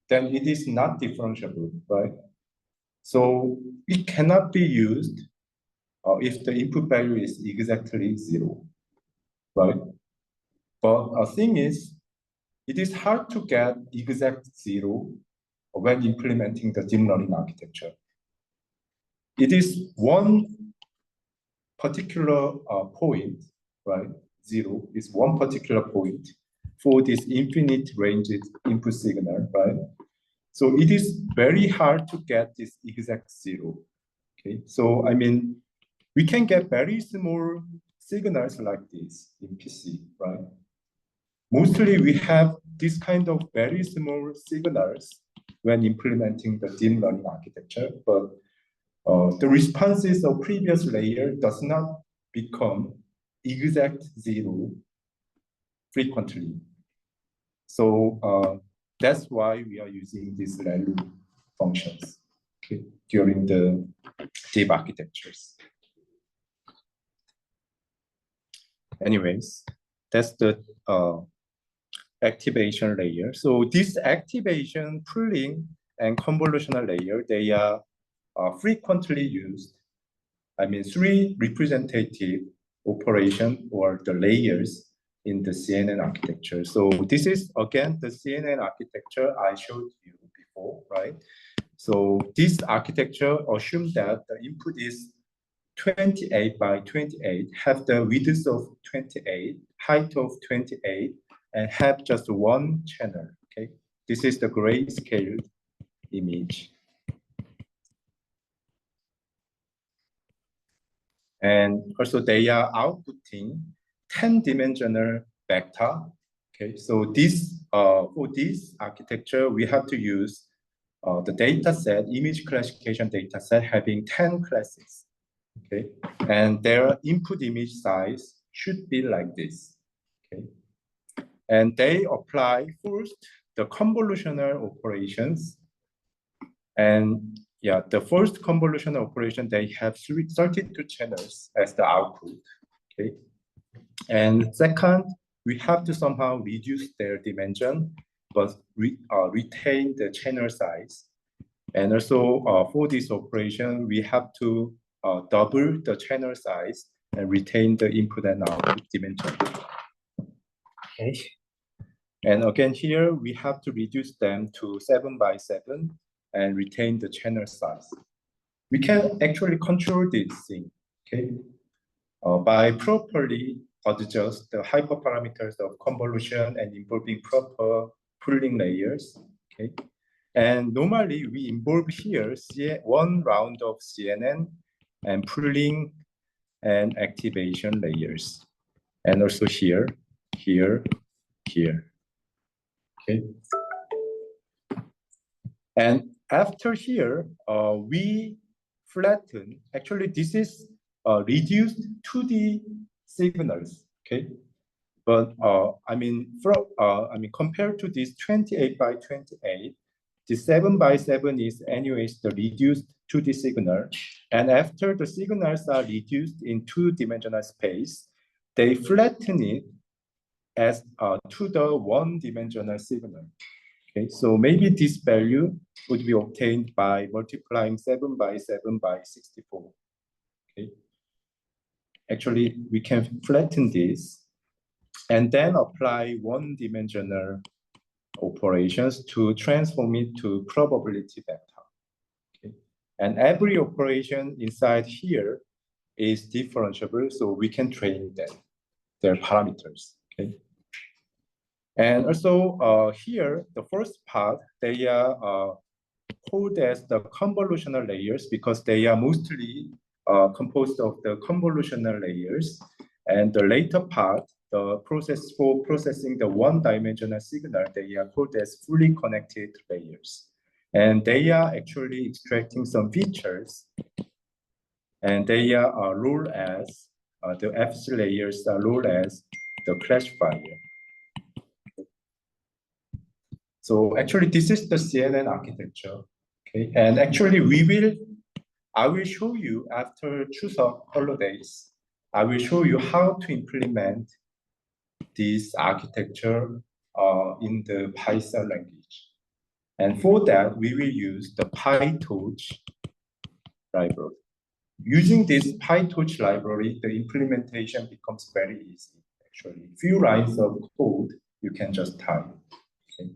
then it is not differentiable, right? So it cannot be used if the input value is exactly 0, right? But a thing is, it is hard to get exact 0 when implementing the deep learning architecture. It is one particular point, right? 0 is one particular point for this infinite range input signal, right? So it is very hard to get this exact 0. Okay, so I mean, we can get very small signals like this in PC, right? Mostly we have this kind of very small signals when implementing the deep learning architecture, but the responses of previous layer does not become exact 0 frequently. So that's why we are using these ReLU functions, okay, during the deep architectures. Anyways, that's the activation layer. So this activation, pooling, and convolutional layer, they are frequently used. I mean, 3 representative operation or the layers in the CNN architecture. So this is again the CNN architecture I showed you before, right? So this architecture assumes that the input is 28 by 28, have the width of 28, height of 28, and have just one channel. Okay, this is the grayscale image. And also they are outputting 10-dimensional vector. Okay, so this for this architecture, we have to use the data set, image classification data set having 10 classes. Okay, and their input image size should be like this. Okay, and they apply first the convolutional operations. And yeah, the first convolutional operation, they have 32 channels as the output. Okay, and second, we have to somehow reduce their dimension, but retain the channel size. And also for this operation, we have to double the channel size and retain the input and output dimension. Okay. And again, here we have to reduce them to 7 by 7 and retain the channel size. We can actually control this thing, okay, by properly adjust the hyperparameters of convolution and involving proper pooling layers, okay. And normally we involve here one round of CNN and pooling and activation layers, and also here, here, here. Okay. And after here, we flatten. Actually, this is reduced 2D signals. Okay, but I mean, compared to this 28 by 28, the 7 by 7 is anyways the reduced 2D signal. And after the signals are reduced in two-dimensional space, they flatten it as to the one-dimensional signal. Okay, so maybe this value would be obtained by multiplying 7 by 7 by 64. Okay, actually, we can flatten this and then apply one-dimensional operations to transform it to probability vector. Okay, and every operation inside here is differentiable, so we can train them, their parameters. Okay. And also here, the first part, they are called as the convolutional layers because they are mostly composed of the convolutional layers. And the later part, the process for processing the one-dimensional signal, they are called as fully connected layers. And they are actually extracting some features. And they are ruled as, the FC layers are ruled as the classifier. So actually, this is the CNN architecture. Okay, and actually, I will show you after Chuseok holidays. I will show you how to implement this architecture in the Python language. And for that, we will use the PyTorch library. Using this PyTorch library, the implementation becomes very easy. Actually, few lines of code you can just type. Okay.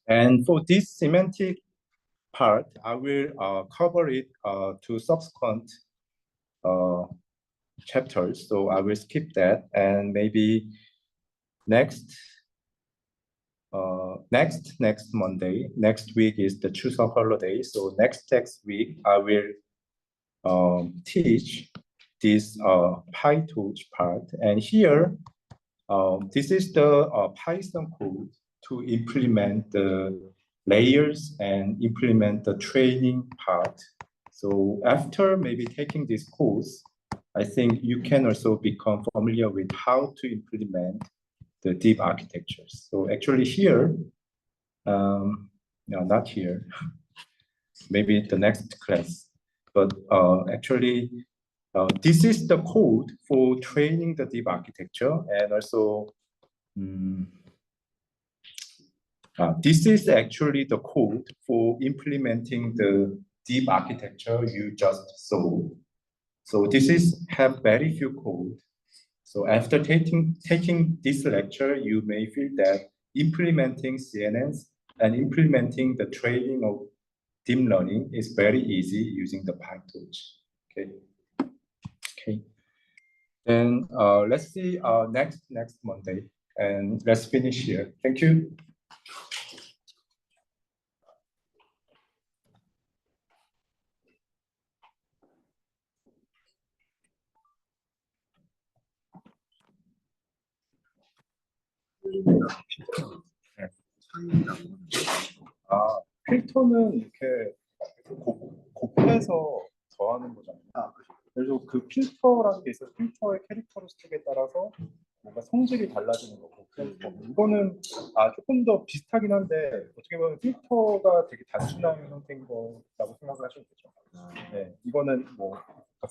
And for this semantic part, I will cover it to subsequent chapters. So I will skip that, and maybe next Monday, next week is the Chuseok holiday. So next week, I will teach this PyTorch part. And here, this is the Python code to implement the layers and implement the training part. So after maybe taking this course, I think you can also become familiar with how to implement the deep architectures. So actually here, no, not here, maybe the next class, but actually, this is the code for training the deep architecture, and also this is actually the code for implementing the deep architecture you just saw. So this is have very few code. So after taking this lecture, you may feel that implementing CNNs and implementing the training of deep learning is very easy using the PyTorch. Okay. Okay. Then let's see next Monday, and let's finish here. Thank you. 필터는 이렇게 곱해서 더하는 거잖아요. 그래서 그 필터라는 게 있어요. 필터의 캐릭터리스틱에 따라서 뭔가 성질이 달라지는 거고. 이거는 조금 더 비슷하긴 한데 어떻게 보면 필터가 되게 단순한 형태인 거라고 생각을 하시면 되죠. 네, 이거는 뭐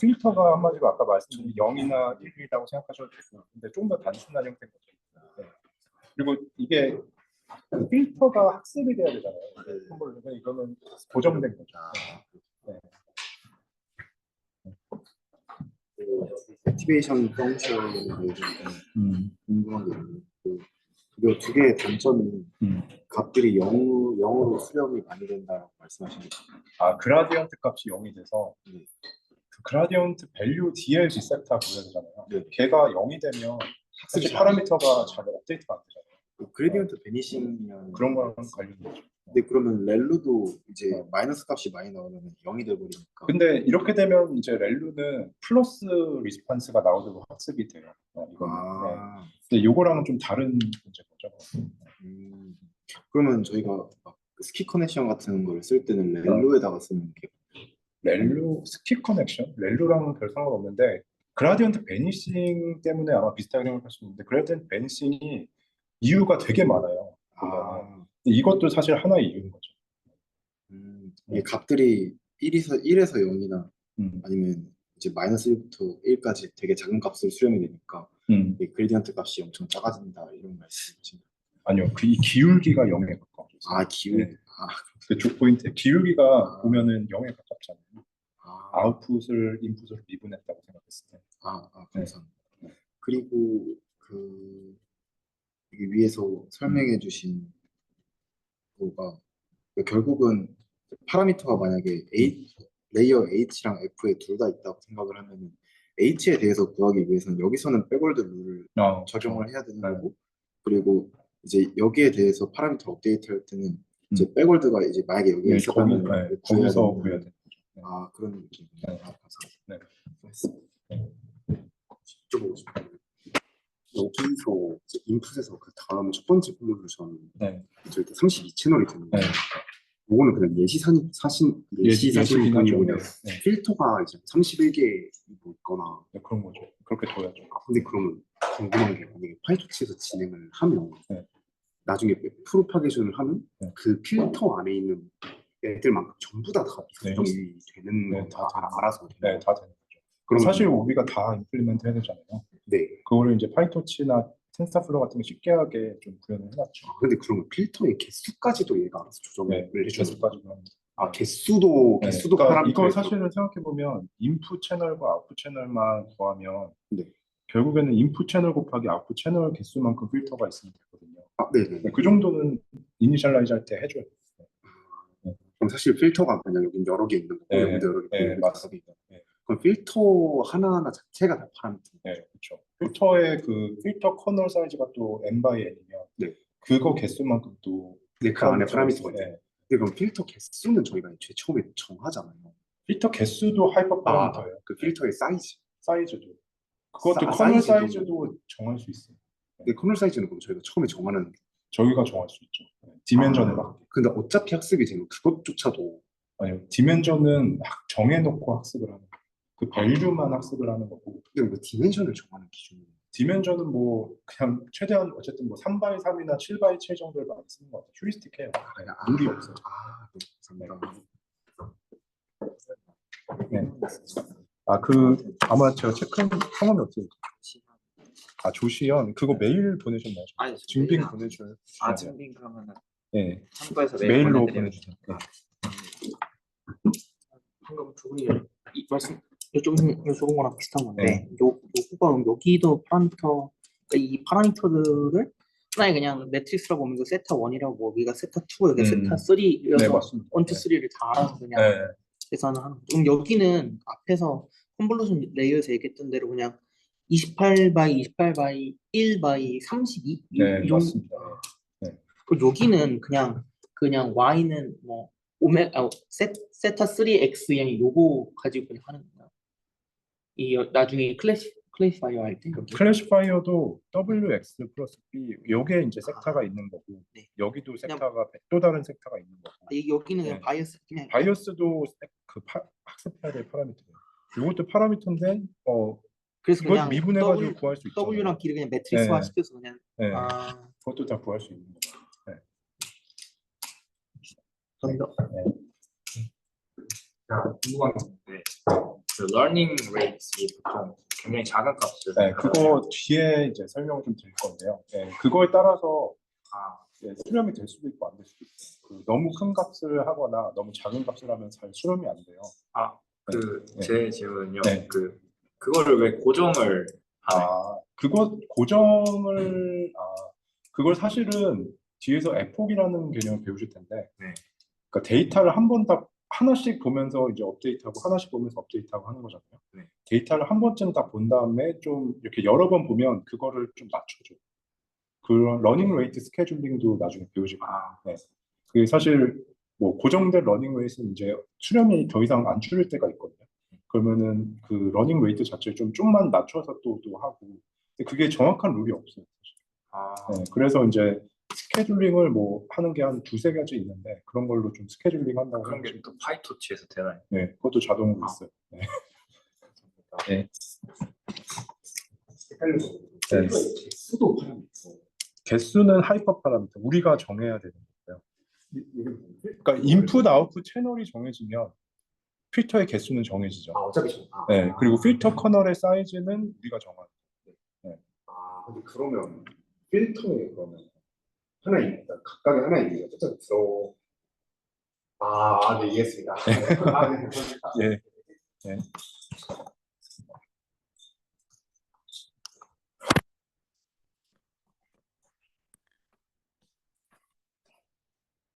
필터가 한마디로 아까 말씀드린 0이나 1이라고 생각하셔도 되고, 근데 좀 더 단순한 형태인 거죠. 네. 그리고 이게 필터가 학습이 돼야 되잖아요. 그러니까 이거는 고정된 거죠. 네. 액티베이션 펑션을 궁금한 게 있는데 이 두 개의 단점이 값들이 0으로 수렴이 많이 된다고 말씀하시는 거예요. 그라디언트 값이 0이 돼서 그 그라디언트 밸류 DL 디세타 구해야 되잖아요. 걔가 0이 되면 학습 파라미터가 잘 업데이트가 안 되잖아요. 그레디언트 베니싱이랑 그런 거랑 관련이 있죠. 근데 그러면 렐루도 이제 마이너스 값이 많이 나오면 0이 돼버리니까. 근데 이렇게 되면 이제 렐루는 플러스 리스판스가 나오도록 학습이 돼요. 이거는. 근데 이거랑은 좀 다른 문제인 거죠. 그러면 저희가 막 스키 커넥션 같은 걸 쓸 때는 렐루에다가 쓰는 게 렐루 스키 커넥션? 렐루랑은 별 상관없는데 그라디언트 베니싱 때문에 아마 비슷하게 생각할 수 있는데 그라디언트 베니싱이 이유가 되게 많아요. 이것도 사실 하나의 이유인 거죠. 이게 값들이 1에서 0이나 아니면 이제 마이너스 1부터 1까지 되게 작은 값으로 수렴이 되니까 이 그레디언트 값이 엄청 작아진다 이런 말씀이신가요? 아니요, 이 기울기가 0에 가까워요. 기울기. 네. 그쪽 포인트. 기울기가 보면은 0에 가깝잖아요. 아웃풋을 인풋으로 미분했다고 생각했을 때. 감사합니다. 그리고 여기 위에서 설명해 주신 거가 결국은 파라미터가 만약에 레이어 H랑 F에 둘 다 있다고 생각을 하면 H에 대해서 구하기 위해서는 여기서는 백월드 룰을 적용을 해야 되는 거고, 그리고 이제 여기에 대해서 파라미터 업데이트 할 때는 이제 백월드가 이제 만약에 여기에 있었다면 거기서 구해야 돼. 그런 느낌이네요. 네. 여쭤보고 싶어요. 여기서 이제 인풋에서 그 다음 첫 번째 콘볼루션 저희 32채널이 되는데 이거는 그냥 예시사진 보이냐 필터가 이제 31개 있거나 그런 거죠. 그렇게 둬야죠. 근데 그러면 궁금한 게 만약에 파이토치에서 진행을 하면 나중에 프로파게이션을 하면 그 필터 안에 있는 애들만큼 전부 다 조정이 되는 거 다 알아서 다 되는 거죠. 그럼 사실 우리가 다 임플리먼트 해야 되잖아요. 그거를 이제 파이토치나 텐서플로우 같은 거 쉽게 하게 좀 구현을 해놨죠. 근데 그러면 필터의 개수까지도 얘가 알아서 조정을 해줘요. 개수까지도 합니다. 개수도 그러니까 이거 사실은 생각해보면 인풋 채널과 아웃풋 채널만 구하면 결국에는 인풋 채널 곱하기 아웃풋 채널 개수만큼 필터가 있으면 되거든요. 그 정도는 이니셜라이즈 할 때 해줘야 돼요. 그럼 사실 필터가 그냥 여기 여러 개 있는 거고 여기도 여러 개 있는 맞습니다. 그럼 필터 하나하나 자체가 다 파라미터. 그렇죠. 필터의 그 필터 커널 사이즈가 또 n by n이면 그거 개수만큼 또 그 안에 파라미터가 있어요. 그럼 필터 개수는 저희가 제일 처음에 정하잖아요. 필터 개수도 하이퍼 파라미터예요. 그 필터의 사이즈도. 그것도 커널 사이즈도 정할 수 있어요. 근데 커널 사이즈는 그럼 저희가 처음에 정하는 저희가 정할 수 있죠. 디멘전을 맞게. 근데 어차피 학습이 되면 그것조차도 아니요. 디멘전은 정해놓고 학습을 하는 거예요. 그 밸류만 학습을 하는 거고. 근데 뭐 디멘션을 정하는 기준은? 디멘전은 뭐 그냥 최대한 어쨌든 뭐 3x3이나 7x7 정도를 많이 쓰는 것 같아요. 휴리스틱해요. 룰이 없어요. 감사합니다. 아마 제가 체크한 성함이 어떻게 돼요? 조시연 그거 메일 보내셨나요? 아니, 증빙 보내주세요. 증빙 그러면은 참고해서 메일로 보내주세요. 방금 조이 말씀 여쭤본 거랑 비슷한 건데 요 여기도 파라미터, 그러니까 이 파라미터들을 하나의 그냥 매트릭스라고 보면 이거 세타 1이라고 뭐 여기가 세타 2고 여기가 세타 네, 3여서 맞습니다. 1, 2, 3를 다 알아서 그냥 네, 계산을 하는 거죠. 그럼 여기는 앞에서 컨볼루션 레이어에서 얘기했던 대로 그냥 28 바이 28 바이 1 바이 32 네, 이 정도. 맞습니다. 네. 그리고 여기는 그냥 y는 뭐 세타 3x의 요거 가지고 그냥 하는 거예요. 나중에 클래시파이어 할 때. 클래시파이어도 WX 플러스 B 요게 이제 섹타가 있는 거고 네. 여기도 섹타가 또 다른 섹타가 있는 거고 여기는 네. 그냥 바이어스 그냥 바이어스도 학습해야 될 파라미터예요. 이것도 파라미터인데 그래서 이걸 그냥 미분해가지고 구할 수 있잖아요. W랑 B를 그냥 매트릭스화 네. 시켜서 그냥 네. 그것도 다 구할 수 있는 거죠. 네. 궁금한 게 있는데 그 러닝 레이트이 보통 굉장히 작은 값을 네, 그거 뒤에 이제 설명을 좀 드릴 건데요. 네, 그거에 따라서 네, 수렴이 될 수도 있고 안 될 수도 있어요. 너무 큰 값을 하거나 너무 작은 값을 하면 잘 수렴이 안 돼요. 제 질문은요. 네. 그거를 왜 고정을 하나요? 그걸 사실은 뒤에서 에폭이라는 개념을 배우실 텐데, 네. 그러니까 데이터를 한 번 다 하나씩 보면서 이제 업데이트하고 하나씩 보면서 업데이트하고 하는 거잖아요. 네. 데이터를 한 번쯤 다 본 다음에 좀 이렇게 여러 번 보면 그거를 좀 낮춰줘. 그런 러닝 레이트 스케줄링도 나중에 배우실 거예요. 네. 그게 사실 뭐 고정된 러닝 레이트는 이제 수렴이 더 이상 안 줄일 때가 있거든요. 그러면은 그 러닝 레이트 자체를 좀만 낮춰서 또 하고, 근데 그게 정확한 룰이 없어요. 네, 그래서 이제 스케줄링을 뭐 하는 게 한 두세 가지 있는데 그런 걸로 좀 스케줄링 한다고 그런 게 또 파이토치에서 되나요? 네, 그것도 자동으로 있어요. 네. 네. 네. 수도 파라미터. 개수는 하이퍼 파라미터 우리가 정해야 되는 거예요. 그러니까 인풋 아웃풋 채널이 정해지면 필터의 개수는 정해지죠. 어차피 네, 그리고 필터 커널의 사이즈는 우리가 정하는 거예요. 네. 근데 그러면 필터에 그러면 하나 있다. 각각의 하나 있는 거죠. 쭉 들어. 네, 이해했습니다. 예. 네.